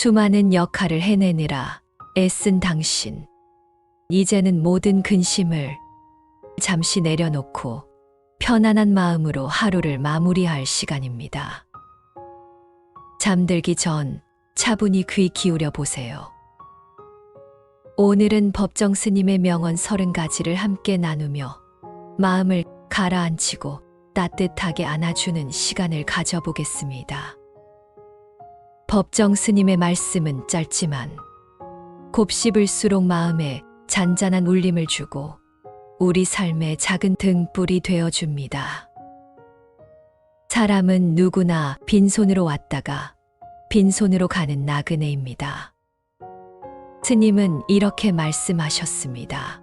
수많은 역할을 해내느라 애쓴 당신. 이제는 모든 근심을 잠시 내려놓고 편안한 마음으로 하루를 마무리할 시간입니다. 잠들기 전 차분히 귀 기울여 보세요. 오늘은 법정 스님의 명언 30가지를 함께 나누며 마음을 가라앉히고 따뜻하게 안아주는 시간을 가져보겠습니다. 법정 스님의 말씀은 짧지만 곱씹을수록 마음에 잔잔한 울림을 주고 우리 삶의 작은 등불이 되어줍니다. 사람은 누구나 빈손으로 왔다가 빈손으로 가는 나그네입니다. 스님은 이렇게 말씀하셨습니다.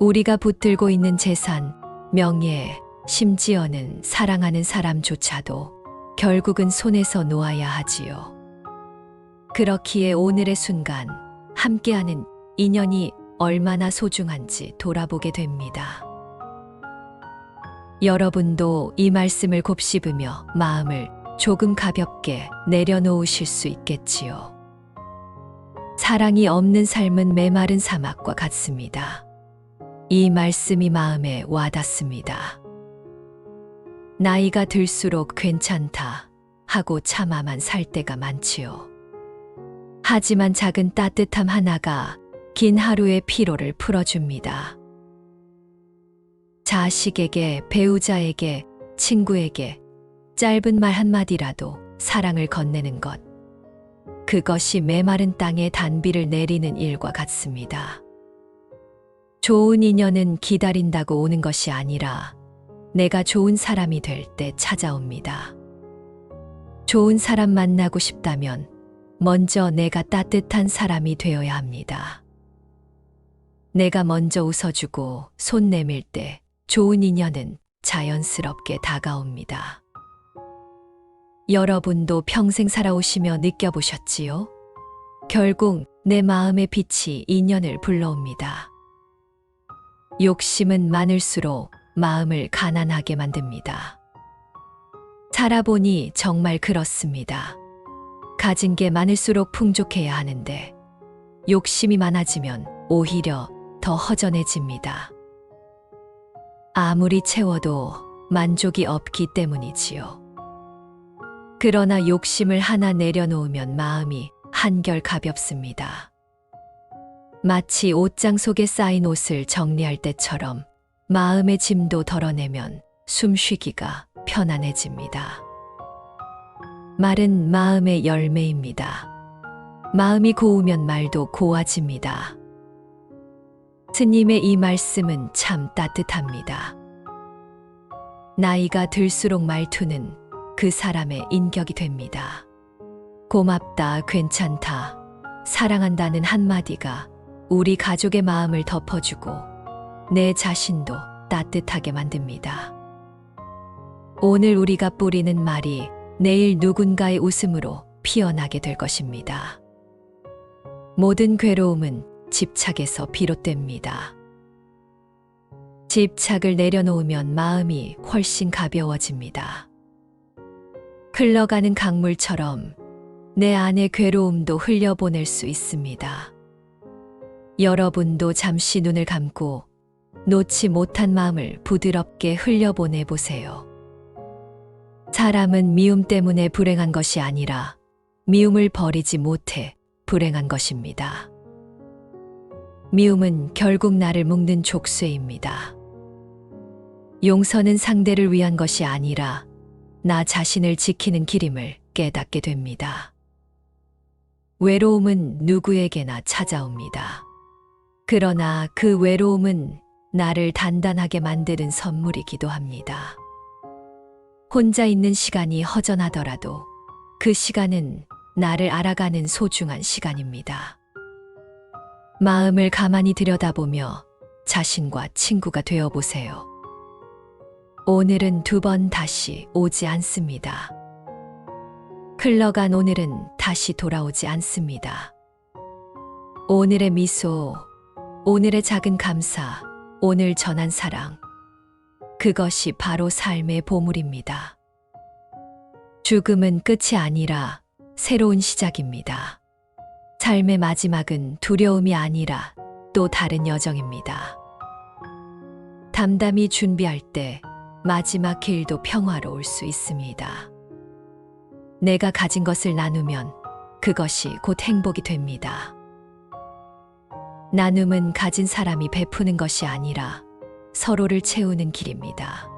우리가 붙들고 있는 재산, 명예, 심지어는 사랑하는 사람조차도 결국은 손에서 놓아야 하지요. 그렇기에 오늘의 순간, 함께하는 인연이 얼마나 소중한지 돌아보게 됩니다. 여러분도 이 말씀을 곱씹으며 마음을 조금 가볍게 내려놓으실 수 있겠지요. 사랑이 없는 삶은 메마른 사막과 같습니다. 이 말씀이 마음에 와닿습니다. 나이가 들수록 괜찮다 하고 참아만 살 때가 많지요. 하지만 작은 따뜻함 하나가 긴 하루의 피로를 풀어줍니다. 자식에게, 배우자에게, 친구에게 짧은 말 한마디라도 사랑을 건네는 것. 그것이 메마른 땅에 단비를 내리는 일과 같습니다. 좋은 인연은 기다린다고 오는 것이 아니라 내가 좋은 사람이 될 때 찾아옵니다. 좋은 사람 만나고 싶다면 먼저 내가 따뜻한 사람이 되어야 합니다. 내가 먼저 웃어주고 손 내밀 때 좋은 인연은 자연스럽게 다가옵니다. 여러분도 평생 살아오시며 느껴보셨지요? 결국 내 마음의 빛이 인연을 불러옵니다. 욕심은 많을수록 마음을 가난하게 만듭니다. 살아보니 정말 그렇습니다. 가진 게 많을수록 풍족해야 하는데 욕심이 많아지면 오히려 더 허전해집니다. 아무리 채워도 만족이 없기 때문이지요. 그러나 욕심을 하나 내려놓으면 마음이 한결 가볍습니다. 마치 옷장 속에 쌓인 옷을 정리할 때처럼 마음의 짐도 덜어내면 숨쉬기가 편안해집니다. 말은 마음의 열매입니다. 마음이 고우면 말도 고와집니다. 스님의 이 말씀은 참 따뜻합니다. 나이가 들수록 말투는 그 사람의 인격이 됩니다. 고맙다, 괜찮다, 사랑한다는 한마디가 우리 가족의 마음을 덮어주고 내 자신도 따뜻하게 만듭니다. 오늘 우리가 뿌리는 말이 내일 누군가의 웃음으로 피어나게 될 것입니다. 모든 괴로움은 집착에서 비롯됩니다. 집착을 내려놓으면 마음이 훨씬 가벼워집니다. 흘러가는 강물처럼 내 안의 괴로움도 흘려보낼 수 있습니다. 여러분도 잠시 눈을 감고 놓지 못한 마음을 부드럽게 흘려보내 보세요. 사람은 미움 때문에 불행한 것이 아니라 미움을 버리지 못해 불행한 것입니다. 미움은 결국 나를 묶는 족쇄입니다. 용서는 상대를 위한 것이 아니라 나 자신을 지키는 길임을 깨닫게 됩니다. 외로움은 누구에게나 찾아옵니다. 그러나 그 외로움은 나를 단단하게 만드는 선물이기도 합니다. 혼자 있는 시간이 허전하더라도 그 시간은 나를 알아가는 소중한 시간입니다. 마음을 가만히 들여다보며 자신과 친구가 되어보세요. 오늘은 2번 다시 오지 않습니다. 흘러간 오늘은 다시 돌아오지 않습니다. 오늘의 미소, 오늘의 작은 감사, 오늘 전한 사랑, 그것이 바로 삶의 보물입니다. 죽음은 끝이 아니라 새로운 시작입니다. 삶의 마지막은 두려움이 아니라 또 다른 여정입니다. 담담히 준비할 때 마지막 길도 평화로울 수 있습니다. 내가 가진 것을 나누면 그것이 곧 행복이 됩니다. 나눔은 가진 사람이 베푸는 것이 아니라 서로를 채우는 길입니다.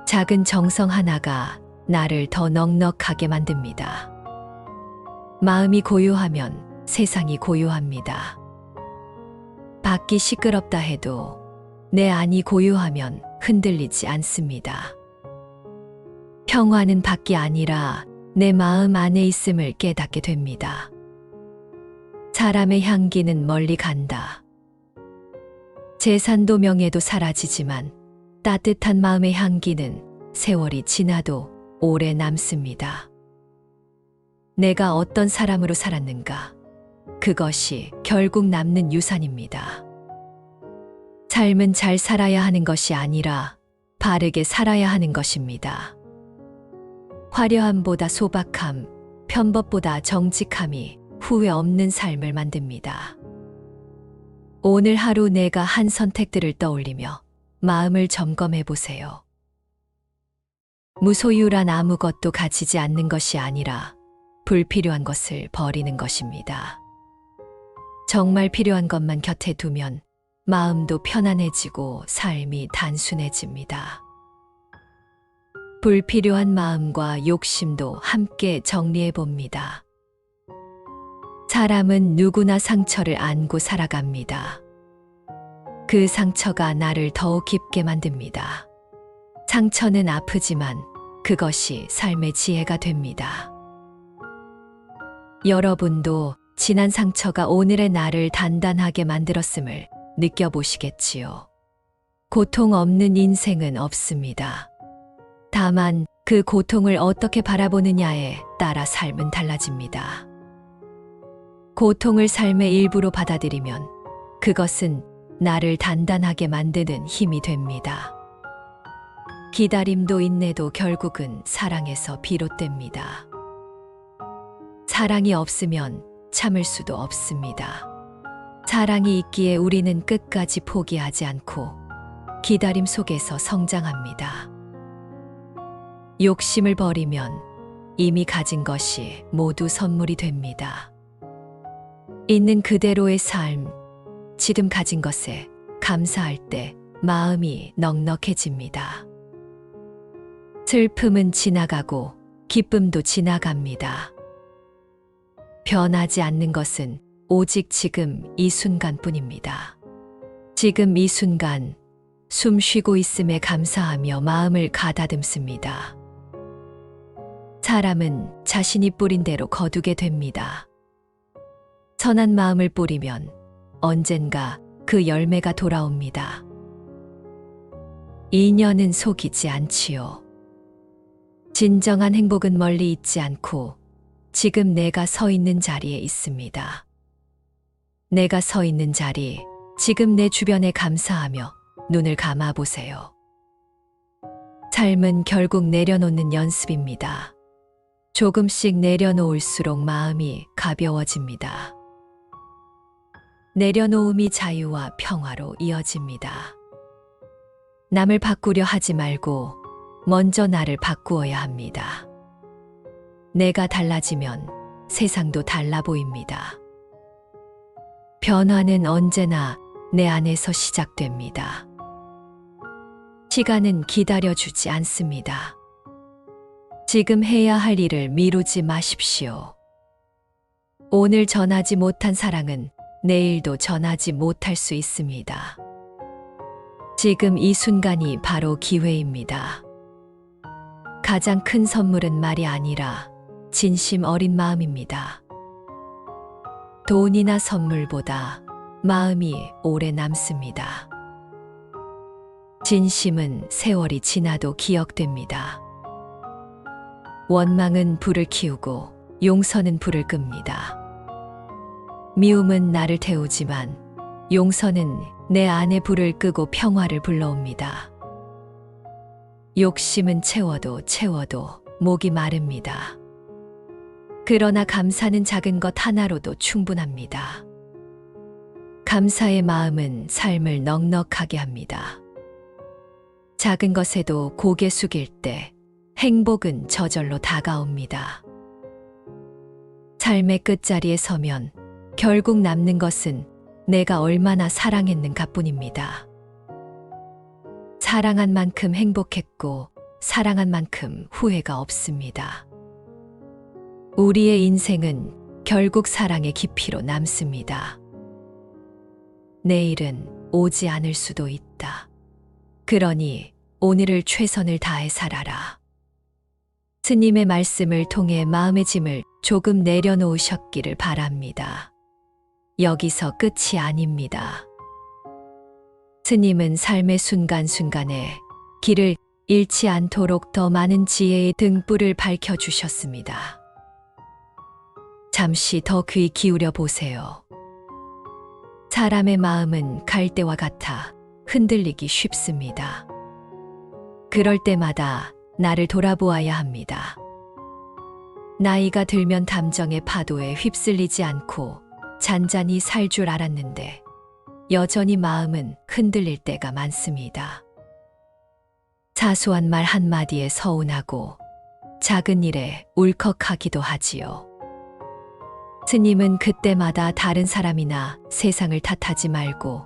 작은 정성 하나가 나를 더 넉넉하게 만듭니다. 마음이 고요하면 세상이 고요합니다. 밖이 시끄럽다 해도 내 안이 고요하면 흔들리지 않습니다. 평화는 밖이 아니라 내 마음 안에 있음을 깨닫게 됩니다. 사람의 향기는 멀리 간다. 재산도 명예도 사라지지만 따뜻한 마음의 향기는 세월이 지나도 오래 남습니다. 내가 어떤 사람으로 살았는가? 그것이 결국 남는 유산입니다. 삶은 잘 살아야 하는 것이 아니라 바르게 살아야 하는 것입니다. 화려함보다 소박함, 편법보다 정직함이 후회 없는 삶을 만듭니다. 오늘 하루 내가 한 선택들을 떠올리며 마음을 점검해 보세요. 무소유란 아무것도 가지지 않는 것이 아니라 불필요한 것을 버리는 것입니다. 정말 필요한 것만 곁에 두면 마음도 편안해지고 삶이 단순해집니다. 불필요한 마음과 욕심도 함께 정리해 봅니다. 사람은 누구나 상처를 안고 살아갑니다. 그 상처가 나를 더욱 깊게 만듭니다. 상처는 아프지만 그것이 삶의 지혜가 됩니다. 여러분도 지난 상처가 오늘의 나를 단단하게 만들었음을 느껴보시겠지요. 고통 없는 인생은 없습니다. 다만 그 고통을 어떻게 바라보느냐에 따라 삶은 달라집니다. 고통을 삶의 일부로 받아들이면 그것은 나를 단단하게 만드는 힘이 됩니다. 기다림도 인내도 결국은 사랑에서 비롯됩니다. 사랑이 없으면 참을 수도 없습니다. 사랑이 있기에 우리는 끝까지 포기하지 않고 기다림 속에서 성장합니다. 욕심을 버리면 이미 가진 것이 모두 선물이 됩니다. 있는 그대로의 삶, 지금 가진 것에 감사할 때 마음이 넉넉해집니다. 슬픔은 지나가고 기쁨도 지나갑니다. 변하지 않는 것은 오직 지금 이 순간뿐입니다. 지금 이 순간 숨 쉬고 있음에 감사하며 마음을 가다듬습니다. 사람은 자신이 뿌린 대로 거두게 됩니다. 선한 마음을 뿌리면 언젠가 그 열매가 돌아옵니다. 인연은 속이지 않지요. 진정한 행복은 멀리 있지 않고 지금 내가 서 있는 자리에 있습니다. 내가 서 있는 자리, 지금 내 주변에 감사하며 눈을 감아 보세요. 삶은 결국 내려놓는 연습입니다. 조금씩 내려놓을수록 마음이 가벼워집니다. 내려놓음이 자유와 평화로 이어집니다. 남을 바꾸려 하지 말고 먼저 나를 바꾸어야 합니다. 내가 달라지면 세상도 달라 보입니다. 변화는 언제나 내 안에서 시작됩니다. 시간은 기다려주지 않습니다. 지금 해야 할 일을 미루지 마십시오. 오늘 전하지 못한 사랑은 내일도 전하지 못할 수 있습니다. 지금 이 순간이 바로 기회입니다. 가장 큰 선물은 말이 아니라 진심 어린 마음입니다. 돈이나 선물보다 마음이 오래 남습니다. 진심은 세월이 지나도 기억됩니다. 원망은 불을 키우고 용서는 불을 끕니다. 미움은 나를 태우지만 용서는 내 안에 불을 끄고 평화를 불러옵니다. 욕심은 채워도 채워도 목이 마릅니다. 그러나 감사는 작은 것 하나로도 충분합니다. 감사의 마음은 삶을 넉넉하게 합니다. 작은 것에도 고개 숙일 때 행복은 저절로 다가옵니다. 삶의 끝자리에 서면 결국 남는 것은 내가 얼마나 사랑했는가 뿐입니다. 사랑한 만큼 행복했고 사랑한 만큼 후회가 없습니다. 우리의 인생은 결국 사랑의 깊이로 남습니다. 내일은 오지 않을 수도 있다. 그러니 오늘을 최선을 다해 살아라. 스님의 말씀을 통해 마음의 짐을 조금 내려놓으셨기를 바랍니다. 여기서 끝이 아닙니다. 스님은 삶의 순간순간에 길을 잃지 않도록 더 많은 지혜의 등불을 밝혀주셨습니다. 잠시 더 귀 기울여 보세요. 사람의 마음은 갈대와 같아 흔들리기 쉽습니다. 그럴 때마다 나를 돌아보아야 합니다. 나이가 들면 감정의 파도에 휩쓸리지 않고 잔잔히 살 줄 알았는데 여전히 마음은 흔들릴 때가 많습니다. 사소한 말 한마디에 서운하고 작은 일에 울컥하기도 하지요. 스님은 그때마다 다른 사람이나 세상을 탓하지 말고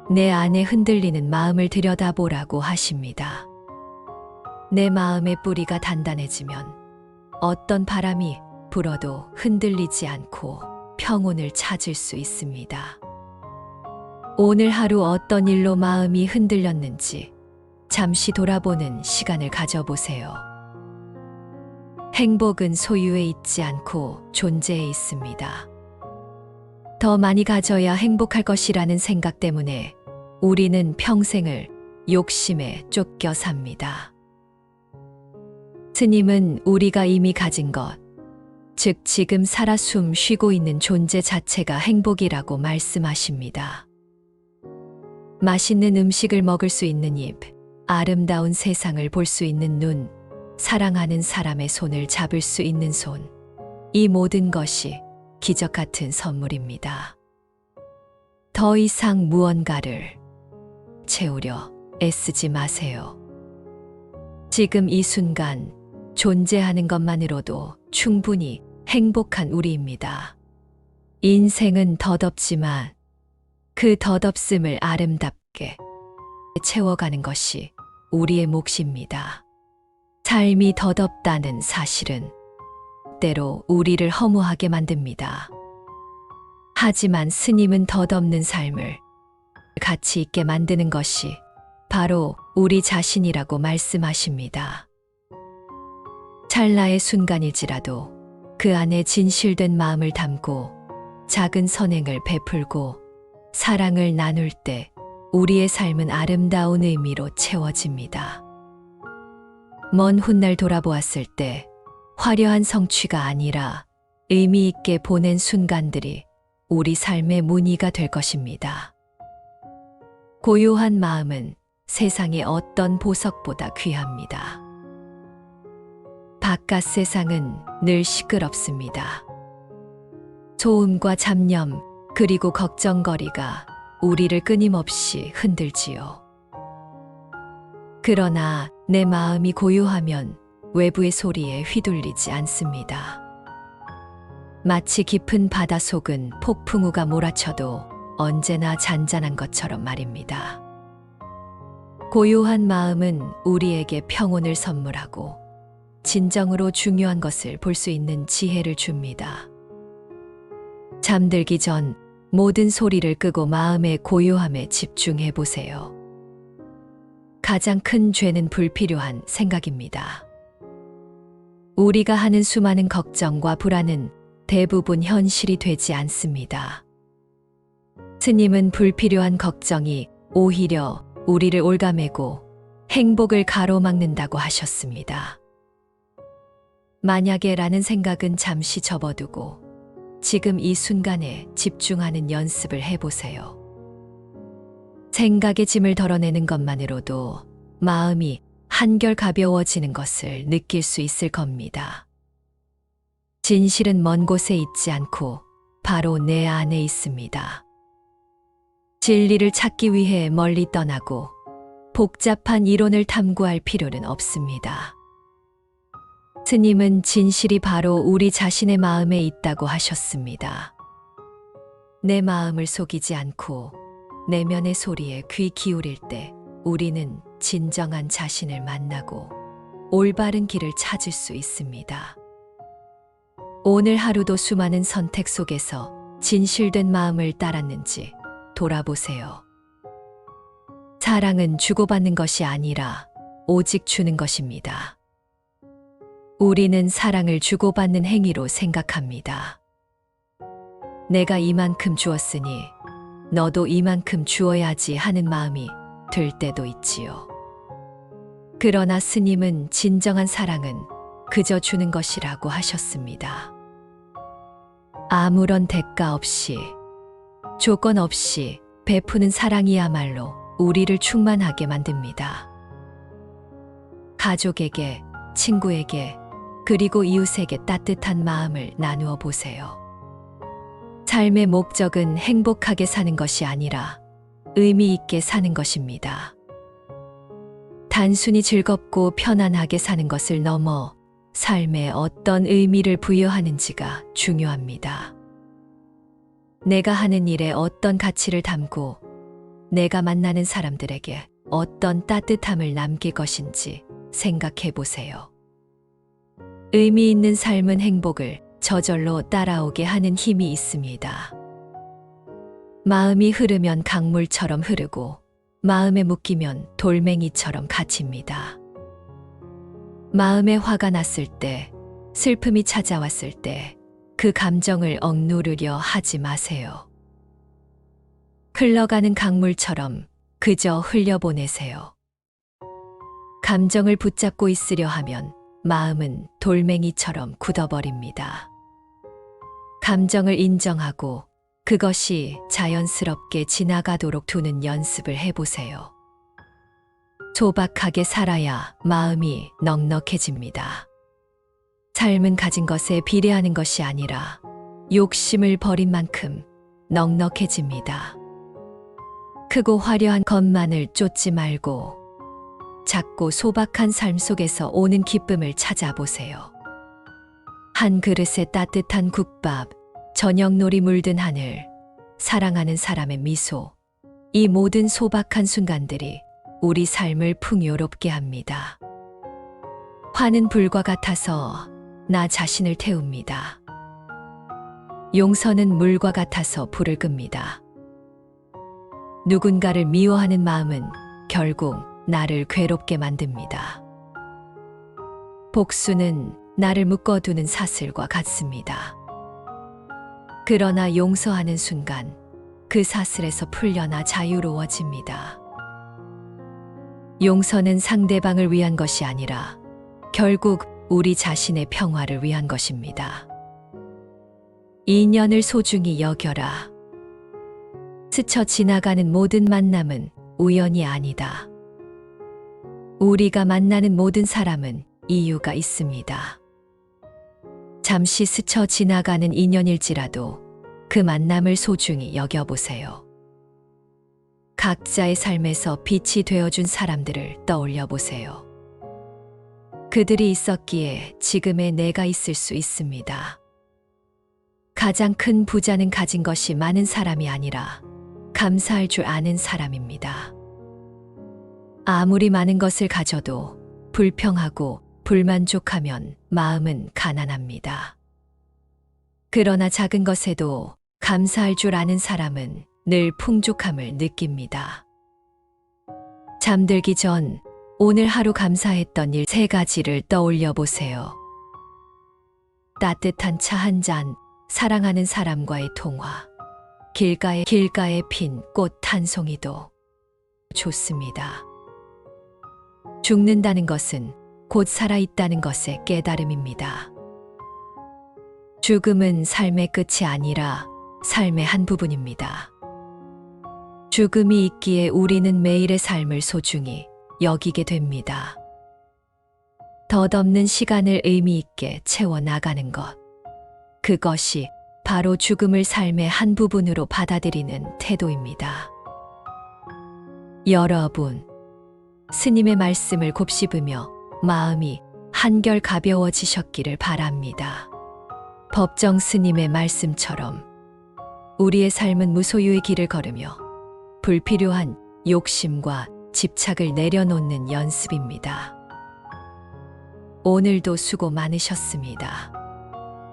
내 안에 흔들리는 마음을 들여다보라고 하십니다. 내 마음의 뿌리가 단단해지면 어떤 바람이 불어도 흔들리지 않고 평온을 찾을 수 있습니다. 오늘 하루 어떤 일로 마음이 흔들렸는지 잠시 돌아보는 시간을 가져보세요. 행복은 소유에 있지 않고 존재에 있습니다. 더 많이 가져야 행복할 것이라는 생각 때문에 우리는 평생을 욕심에 쫓겨 삽니다. 스님은 우리가 이미 가진 것, 즉 지금 살아 숨 쉬고 있는 존재 자체가 행복이라고 말씀하십니다. 맛있는 음식을 먹을 수 있는 입, 아름다운 세상을 볼 수 있는 눈, 사랑하는 사람의 손을 잡을 수 있는 손, 이 모든 것이 기적 같은 선물입니다. 더 이상 무언가를 채우려 애쓰지 마세요. 지금 이 순간 존재하는 것만으로도 충분히 행복한 우리입니다. 인생은 덧없지만 그 덧없음을 아름답게 채워가는 것이 우리의 몫입니다. 삶이 덧없다는 사실은 때로 우리를 허무하게 만듭니다. 하지만 스님은 덧없는 삶을 가치 있게 만드는 것이 바로 우리 자신이라고 말씀하십니다. 찰나의 순간일지라도 그 안에 진실된 마음을 담고 작은 선행을 베풀고 사랑을 나눌 때 우리의 삶은 아름다운 의미로 채워집니다. 먼 훗날 돌아보았을 때 화려한 성취가 아니라 의미 있게 보낸 순간들이 우리 삶의 무늬가 될 것입니다. 고요한 마음은 세상의 어떤 보석보다 귀합니다. 바깥 세상은 늘 시끄럽습니다. 소음과 잡념 그리고 걱정거리가 우리를 끊임없이 흔들지요. 그러나 내 마음이 고요하면 외부의 소리에 휘둘리지 않습니다. 마치 깊은 바다 속은 폭풍우가 몰아쳐도 언제나 잔잔한 것처럼 말입니다. 고요한 마음은 우리에게 평온을 선물하고 진정으로 중요한 것을 볼 수 있는 지혜를 줍니다. 잠들기 전 모든 소리를 끄고 마음의 고요함에 집중해 보세요. 가장 큰 죄는 불필요한 생각입니다. 우리가 하는 수많은 걱정과 불안은 대부분 현실이 되지 않습니다. 스님은 불필요한 걱정이 오히려 우리를 올가매고 행복을 가로막는다고 하셨습니다. 만약에 라는 생각은 잠시 접어두고 지금 이 순간에 집중하는 연습을 해보세요. 생각의 짐을 덜어내는 것만으로도 마음이 한결 가벼워지는 것을 느낄 수 있을 겁니다. 진실은 먼 곳에 있지 않고 바로 내 안에 있습니다. 진리를 찾기 위해 멀리 떠나고 복잡한 이론을 탐구할 필요는 없습니다. 스님은 진실이 바로 우리 자신의 마음에 있다고 하셨습니다. 내 마음을 속이지 않고 내면의 소리에 귀 기울일 때 우리는 진정한 자신을 만나고 올바른 길을 찾을 수 있습니다. 오늘 하루도 수많은 선택 속에서 진실된 마음을 따랐는지 돌아보세요. 사랑은 주고받는 것이 아니라 오직 주는 것입니다. 우리는 사랑을 주고받는 행위로 생각합니다. 내가 이만큼 주었으니 너도 이만큼 주어야지 하는 마음이 들 때도 있지요. 그러나 스님은 진정한 사랑은 그저 주는 것이라고 하셨습니다. 아무런 대가 없이, 조건 없이 베푸는 사랑이야말로 우리를 충만하게 만듭니다. 가족에게, 친구에게, 그리고 이웃에게 따뜻한 마음을 나누어 보세요. 삶의 목적은 행복하게 사는 것이 아니라 의미 있게 사는 것입니다. 단순히 즐겁고 편안하게 사는 것을 넘어 삶에 어떤 의미를 부여하는지가 중요합니다. 내가 하는 일에 어떤 가치를 담고 내가 만나는 사람들에게 어떤 따뜻함을 남길 것인지 생각해 보세요. 의미 있는 삶은 행복을 저절로 따라오게 하는 힘이 있습니다. 마음이 흐르면 강물처럼 흐르고 마음에 묶이면 돌멩이처럼 갇힙니다. 마음에 화가 났을 때, 슬픔이 찾아왔을 때 그 감정을 억누르려 하지 마세요. 흘러가는 강물처럼 그저 흘려보내세요. 감정을 붙잡고 있으려 하면 마음은 돌멩이처럼 굳어버립니다. 감정을 인정하고 그것이 자연스럽게 지나가도록 두는 연습을 해보세요. 소박하게 살아야 마음이 넉넉해집니다. 삶은 가진 것에 비례하는 것이 아니라 욕심을 버린 만큼 넉넉해집니다. 크고 화려한 것만을 쫓지 말고 작고 소박한 삶 속에서 오는 기쁨을 찾아보세요. 한 그릇의 따뜻한 국밥, 저녁놀이 물든 하늘, 사랑하는 사람의 미소, 이 모든 소박한 순간들이 우리 삶을 풍요롭게 합니다. 화는 불과 같아서 나 자신을 태웁니다. 용서는 물과 같아서 불을 끕니다. 누군가를 미워하는 마음은 결국 나를 괴롭게 만듭니다. 복수는 나를 묶어두는 사슬과 같습니다. 그러나 용서하는 순간 그 사슬에서 풀려나 자유로워집니다. 용서는 상대방을 위한 것이 아니라 결국 우리 자신의 평화를 위한 것입니다. 인연을 소중히 여겨라. 스쳐 지나가는 모든 만남은 우연이 아니다. 우리가 만나는 모든 사람은 이유가 있습니다. 잠시 스쳐 지나가는 인연일지라도 그 만남을 소중히 여겨보세요. 각자의 삶에서 빛이 되어준 사람들을 떠올려 보세요. 그들이 있었기에 지금의 내가 있을 수 있습니다. 가장 큰 부자는 가진 것이 많은 사람이 아니라 감사할 줄 아는 사람입니다. 아무리 많은 것을 가져도 불평하고 불만족하면 마음은 가난합니다. 그러나 작은 것에도 감사할 줄 아는 사람은 늘 풍족함을 느낍니다. 잠들기 전 오늘 하루 감사했던 일 3가지를 떠올려 보세요. 따뜻한 차 한 잔, 사랑하는 사람과의 통화, 길가에 핀 꽃 한 송이도 좋습니다. 죽는다는 것은 곧 살아있다는 것의 깨달음입니다. 죽음은 삶의 끝이 아니라 삶의 한 부분입니다. 죽음이 있기에 우리는 매일의 삶을 소중히 여기게 됩니다. 덧없는 시간을 의미 있게 채워나가는 것, 그것이 바로 죽음을 삶의 한 부분으로 받아들이는 태도입니다. 여러분, 스님의 말씀을 곱씹으며 마음이 한결 가벼워지셨기를 바랍니다. 법정 스님의 말씀처럼 우리의 삶은 무소유의 길을 걸으며 불필요한 욕심과 집착을 내려놓는 연습입니다. 오늘도 수고 많으셨습니다.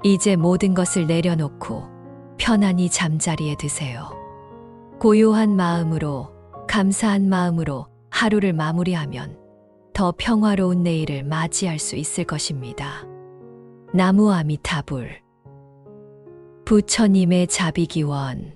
이제 모든 것을 내려놓고 편안히 잠자리에 드세요. 고요한 마음으로, 감사한 마음으로 하루를 마무리하면 더 평화로운 내일을 맞이할 수 있을 것입니다. 나무 아미타불. 부처님의 자비기원.